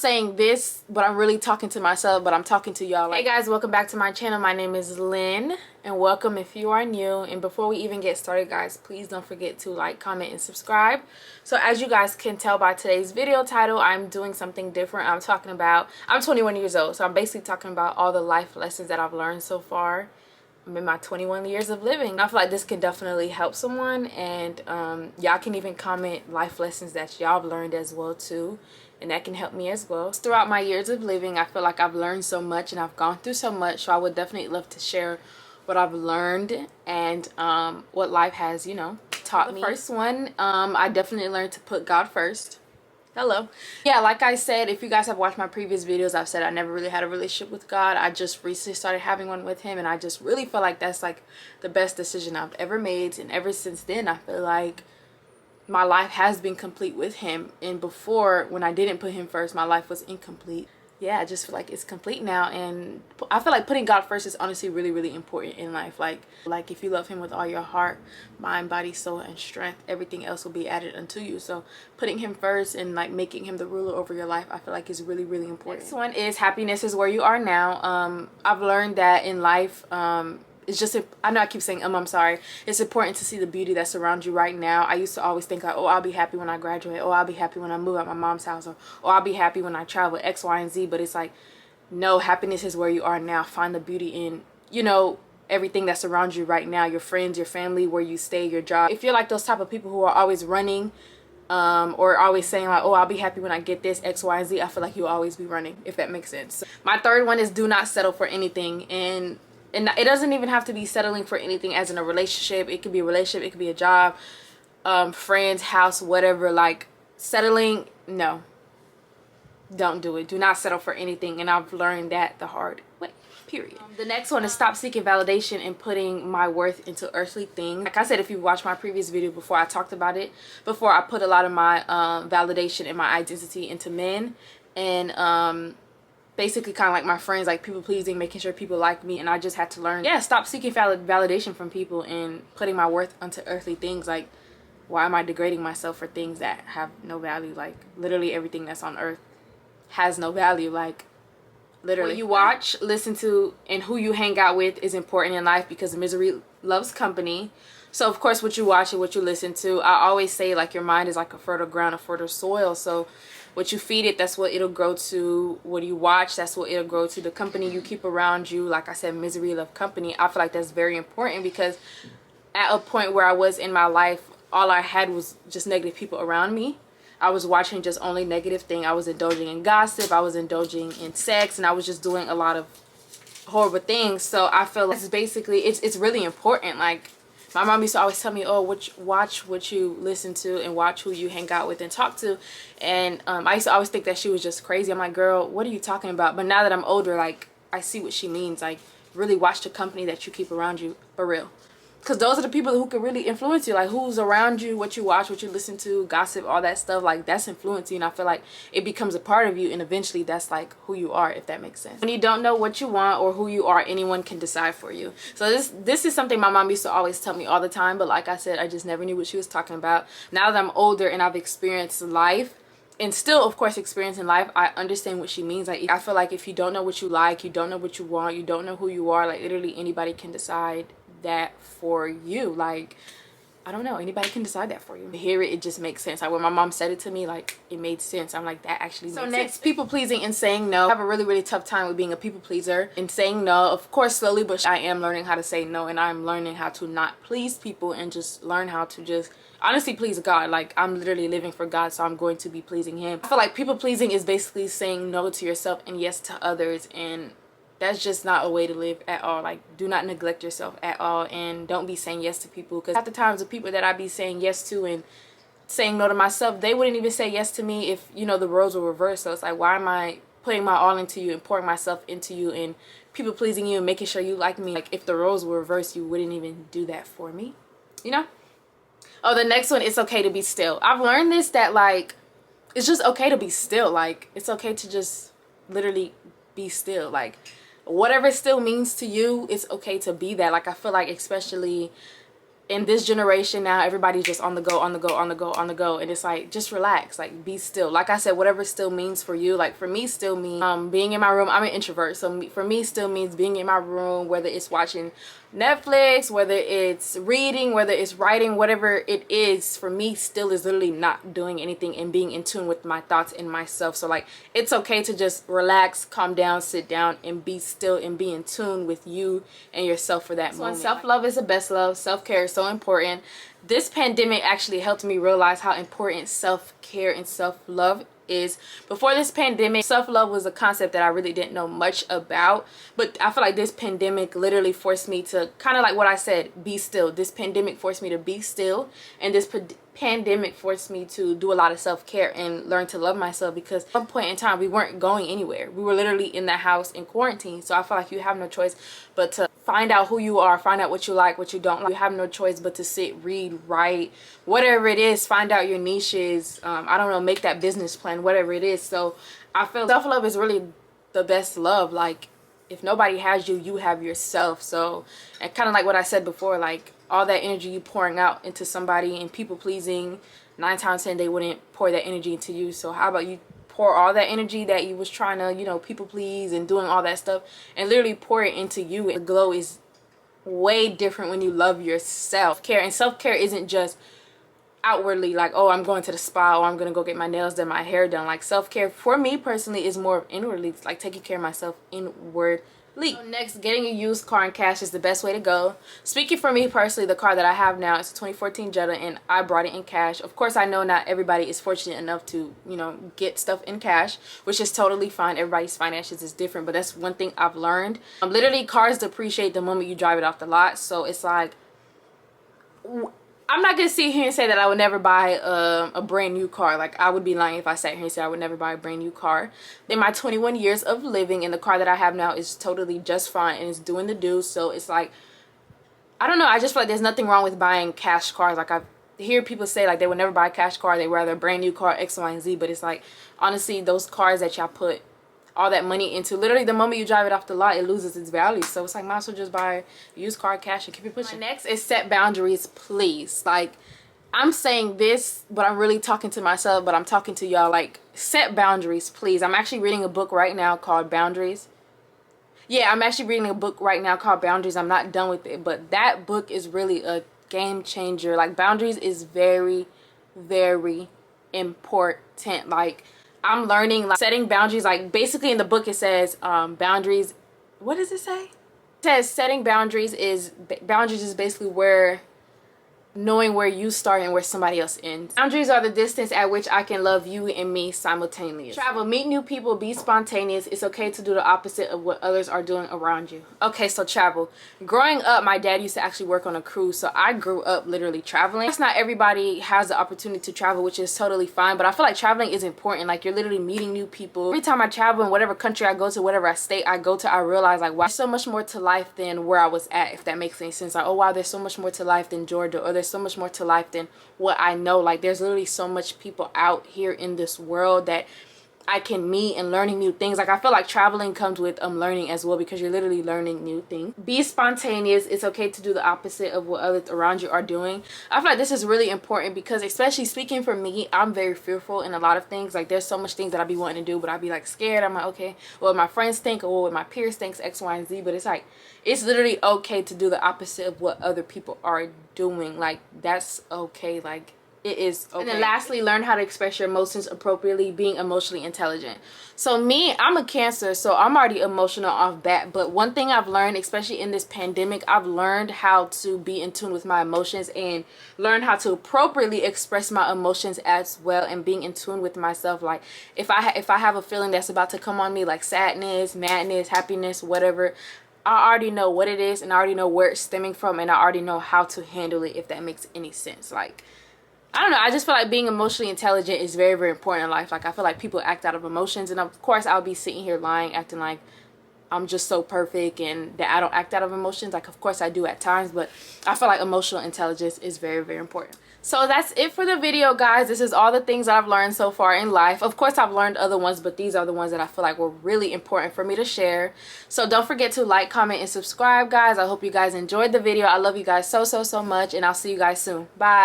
saying this, but I'm really talking to myself, but I'm talking to y'all. Hey guys, welcome back to my channel. My name is Lynn, and welcome if you are new. And before we even get started, guys, please don't forget to like, comment, and subscribe. So as you guys can tell by today's video title, I'm doing something different. I'm 21 years old, so I'm basically talking about all the life lessons that I've learned so far. I'm in my 21 years of living. I feel like this can definitely help someone, and y'all can even comment life lessons that y'all have learned as well too, and that can help me as well. Throughout my years of living, I feel like I've learned so much and I've gone through so much, so I would definitely love to share what I've learned and what life has, you know, taught me. The first one, I definitely learned to put God first. Hello. Yeah, like I said, if you guys have watched my previous videos, I've said I never really had a relationship with God. I just recently started having one with him, and I just really feel like that's like the best decision I've ever made. And ever since then, I feel like my life has been complete with him. And before, when I didn't put him first, my life was incomplete. Yeah, I just feel like it's complete now, and I feel like putting God first is honestly really, really important in life. Like if you love him with all your heart, mind, body, soul, and strength, everything else will be added unto you. So putting him first and like making him the ruler over your life, I feel like is really, really important. Next one is happiness is where you are now. I've learned that in life, it's just, I know I keep saying I'm sorry, it's important to see the beauty that surrounds you right now. I used to always think like, oh, I'll be happy when I graduate, oh, I'll be happy when I move out my mom's house, or oh, I'll be happy when I travel X, Y, and Z. But it's like, no, happiness is where you are now. Find the beauty in, you know, everything that surrounds you right now, your friends, your family, where you stay, your job. If you're like those type of people who are always running, or always saying like, oh, I'll be happy when I get this X, Y, and Z, I feel like you'll always be running, if that makes sense. So my third one is do not settle for anything. And it doesn't even have to be settling for anything as in a relationship. It could be a relationship, it could be a job, friends, house, whatever. Like, settling, no, don't do it. Do not settle for anything. And I've learned that the hard way, period. The next one is stop seeking validation and putting my worth into earthly things. Like I said, if you watched my previous video before, I talked about it. Before, I put a lot of my validation and my identity into men, and basically kind of like my friends, like people pleasing, making sure people like me. And I just had to learn, yeah, stop seeking validation from people and putting my worth onto earthly things. Like, why am I degrading myself for things that have no value? Like, literally everything that's on earth has no value. Like, literally, what you watch, listen to, and who you hang out with is important in life, because misery loves company. So of course, what you watch and what you listen to, I always say like your mind is like a fertile ground, a fertile soil. So what you feed it, that's what it'll grow to. What you watch, that's what it'll grow to. The company you keep around you, like I said, misery love company. I feel like that's very important, because at a point where I was in my life, all I had was just negative people around me. I was watching just only negative things. I was indulging in gossip, I was indulging in sex, and I was just doing a lot of horrible things. So I feel like it's basically, it's really important. Like, my mom used to always tell me, oh, watch what you listen to and watch who you hang out with and talk to. And I used to always think that she was just crazy. I'm like, girl, what are you talking about? But now that I'm older, like, I see what she means. Like, really watch the company that you keep around you, for real. Because those are the people who can really influence you. Like, who's around you, what you watch, what you listen to, gossip, all that stuff. Like, that's influencing. And I feel like it becomes a part of you, and eventually that's like who you are, if that makes sense. When you don't know what you want or who you are, anyone can decide for you. So this is something my mom used to always tell me all the time. But like I said, I just never knew what she was talking about. Now that I'm older and I've experienced life, and still of course experiencing life, I understand what she means. Like, I feel like if you don't know what you like, you don't know what you want, you don't know who you are, like literally anybody can decide that for you. Like, I don't know, anybody can decide that for you. Hear it just makes sense. Like, when my mom said it to me, like, it made sense. I'm like, that actually makes sense. So next, people pleasing and saying no. I have a really, really tough time with being a people pleaser and saying no. Of course, slowly but I am learning how to say no, and I'm learning how to not please people and just learn how to just honestly please God. Like, I'm literally living for God, so I'm going to be pleasing him. I feel like people pleasing is basically saying no to yourself and yes to others, and that's just not a way to live at all. Like, do not neglect yourself at all, and don't be saying yes to people, because half the times the people that I be saying yes to and saying no to myself, they wouldn't even say yes to me if, you know, the roles were reversed. So it's like, why am I putting my all into you and pouring myself into you and people pleasing you and making sure you like me? Like, if the roles were reversed, you wouldn't even do that for me, you know? Oh, the next one, it's okay to be still. I've learned this, that like, it's just okay to be still. Like, it's okay to just literally be still. Like, whatever still means to you, it's okay to be that. Like, I feel like especially in this generation now, everybody's just on the go, on the go, on the go, on the go, and it's like, just relax, like be still. Like I said, whatever still means for you. Like for me, still means being in my room. I'm an introvert, so for me still means being in my room, whether it's watching Netflix, whether it's reading, whether it's writing, whatever it is. For me, still is literally not doing anything and being in tune with my thoughts and myself. So like, it's okay to just relax, calm down, sit down, and be still and be in tune with you and yourself for that moment. Self-love is the best love. Self-care is so important. This pandemic actually helped me realize how important self-care and self-love is. Before this pandemic, self-love was a concept that I really didn't know much about, but I feel like this pandemic literally forced me to, kind of like what I said, be still. This pandemic forced me to be still, and this pandemic forced me to do a lot of self-care and learn to love myself, because at one point in time we weren't going anywhere. We were literally in the house in quarantine. So I feel like you have no choice but to find out who you are, find out what you like, what you don't like. You have no choice but to sit, read, write, whatever it is, find out your niches. I don't know, make that business plan, whatever it is. So I feel self-love is really the best love. Like, if nobody has you, you have yourself. So, and kind of like what I said before, like all that energy you pouring out into somebody and people pleasing, 9 times 10 they wouldn't pour that energy into you. So how about you pour all that energy that you was trying to, you know, people please and doing all that stuff, and literally pour it into you. The glow is way different when you love yourself. Care and self-care isn't just outwardly like, oh, I'm going to the spa, or I'm gonna go get my nails done, my hair done. Like self-care for me personally is more inwardly. It's like taking care of myself inwardly. So next, getting a used car in cash is the best way to go. Speaking for me personally, the car that I have now is a 2014 Jetta, and I brought it in cash. Of course, I know not everybody is fortunate enough to, you know, get stuff in cash, which is totally fine. Everybody's finances is different, but that's one thing I've learned. Literally, cars depreciate the moment you drive it off the lot. So it's like, I'm not gonna sit here and say that I would never buy a brand new car. Like, I would be lying if I sat here and said I would never buy a brand new car. In my 21 years of living, and the car that I have now is totally just fine and it's doing the do. So it's like, I don't know, I just feel like there's nothing wrong with buying cash cars. Like, I hear people say like they would never buy a cash car, they rather a brand new car, X, Y, and Z. But it's like, honestly, those cars that y'all put all that money into, literally the moment you drive it off the lot, it loses its value. So it's like, might as well just buy a used car cash and keep it pushing. Next is set boundaries, please. Like, I'm saying this, but I'm really talking to myself, but I'm talking to y'all. Like, set boundaries, please. I'm actually reading a book right now called Boundaries. Yeah, I'm actually reading a book right now called Boundaries. I'm not done with it, but that book is really a game changer. Like, boundaries is very, very important. Like, I'm learning, like, setting boundaries. Like, basically in the book it says boundaries, what does it say? It says setting boundaries is basically where knowing where you start and where somebody else ends. Boundaries are the distance at which I can love you and me simultaneously. Travel, meet new people, be spontaneous. It's okay to do the opposite of what others are doing around you. Okay, so travel. Growing up, my dad used to actually work on a cruise, so I grew up literally traveling. It's not everybody has the opportunity to travel, which is totally fine, but I feel like traveling is important. Like, you're literally meeting new people. Every time I travel, in whatever country I go to, whatever state I go to, I realize like, wow, there's so much more to life than where I was at, if that makes any sense. Like, oh wow, there's so much more to life than Georgia, or there's so much more to life than what I know. Like, there's literally so much people out here in this world that I can meet and learning new things. Like, I feel like traveling comes with learning as well, because you're literally learning new things. Be spontaneous. It's okay to do the opposite of what others around you are doing. I feel like this is really important, because especially speaking for me, I'm very fearful in a lot of things. Like, there's so much things that I be wanting to do, but I be like scared. I'm like, okay, well, my friends think, or what my peers thinks, X, Y, and Z. But it's like, it's literally okay to do the opposite of what other people are doing. Like, that's okay. Like, it is okay. And then lastly, learn how to express your emotions appropriately, being emotionally intelligent. So me, I'm a Cancer, so I'm already emotional off bat. But one thing I've learned, especially in this pandemic, I've learned how to be in tune with my emotions and learn how to appropriately express my emotions as well, and being in tune with myself. Like, if I have a feeling that's about to come on me, like sadness, madness, happiness, whatever, I already know what it is, and I already know where it's stemming from, and I already know how to handle it, if that makes any sense. Like, I don't know, I just feel like being emotionally intelligent is very, very important in life. Like, I feel like people act out of emotions, and of course I'll be sitting here lying, acting like I'm just so perfect and that I don't act out of emotions. Like, of course I do at times, but I feel like emotional intelligence is very, very important. So that's it for the video, guys. This is all the things that I've learned so far in life. Of course, I've learned other ones, but these are the ones that I feel like were really important for me to share. So don't forget to like, comment, and subscribe, guys. I hope you guys enjoyed the video. I love you guys so much, and I'll see you guys soon. Bye.